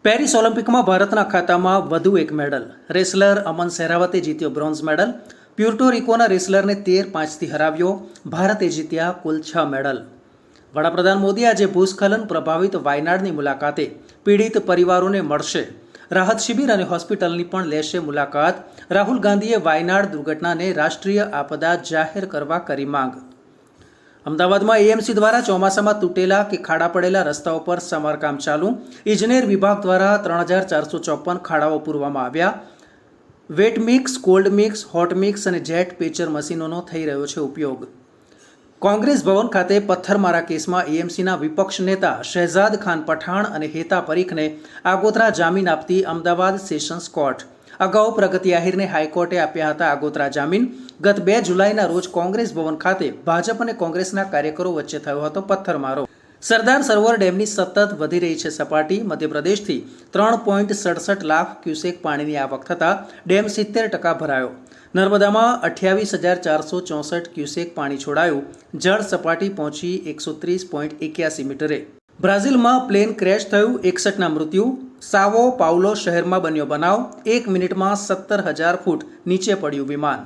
Paris ઓલિમ્પિકમાં ભારતના ખાતામાં વધુ એક મેડલ. રેસલર અમન સેહરાવતે જીત્યો બ્રોન્ઝ મેડલ. પ્યુર્ટો રિકોના રેસલરને 13-5થી હરાવ્યો. ભારતે જીત્યા કુલ 6 મેડલ. વડાપ્રધાન મોદી આજે ભૂસ્ખલન પ્રભાવિત વાયનાડની મુલાકાતે પીડિત પરિવારોને મળશે. રાહત શિબિર અને હોસ્પિટલની પણ લેશે મુલાકાત. રાહુલ ગાંધીએ વાયનાડ દુર્ઘટનાને રાષ્ટ્રીય આપદા જાહેર કરવા કરી માંગ. અમદાવાદમાં એએમસી દ્વારા ચોમાસામાં તૂટેલા કે ખાડા પડેલા રસ્તાઓ પર સમારકામ ચાલુ. ઇજનેર વિભાગ દ્વારા 3454 ખાડાઓ પૂરવામાં આવ્યા. Wet mix, cold mix, hot mix અને જેટ પેચર મશીનોનો થઈ રહ્યો છે ઉપયોગ. કોંગ્રેસ ભવન ખાતે પથ્થરમારા કેસમાં એએમસીના વિપક્ષ નેતા શહેજાદ ખાન પઠાણ અને હેતા પરીખને આગોતરા જામીન આપતી અમદાવાદ સેશન્સ કોર્ટ. અગાઉ પ્રગતિ આહિરને હાઈકોર્ટે આપ્યા હતા આગોતરા જામીન. ગત 2 જુલાઈના રોજ કોંગ્રેસ ભવન ખાતે ભાજપ અને કોંગ્રેસના કાર્યકરો વચ્ચે થયો હતો પથ્થરમારો. સરદાર સરોવર ડેમની સતત વધી રહી છે સપાટી. મધ્યપ્રદેશથી 3.67 લાખ ક્યુસેક પાણીની આવક થતાં ડેમ 70% ભરાયો. નર્મદામાં 28,464 ક્યુસેક પાણી છોડાયું. જળ સપાટી પહોંચી 130.81 મીટરે. બ્રાઝિલમાં પ્લેન ક્રેશ થયું, 61ના મૃત્યુ. સાવો પાઉલો શહેરમાં બન્યો બનાવ. 1 મિનિટમાં 17,000 ફૂટ નીચે પડ્યું વિમાન.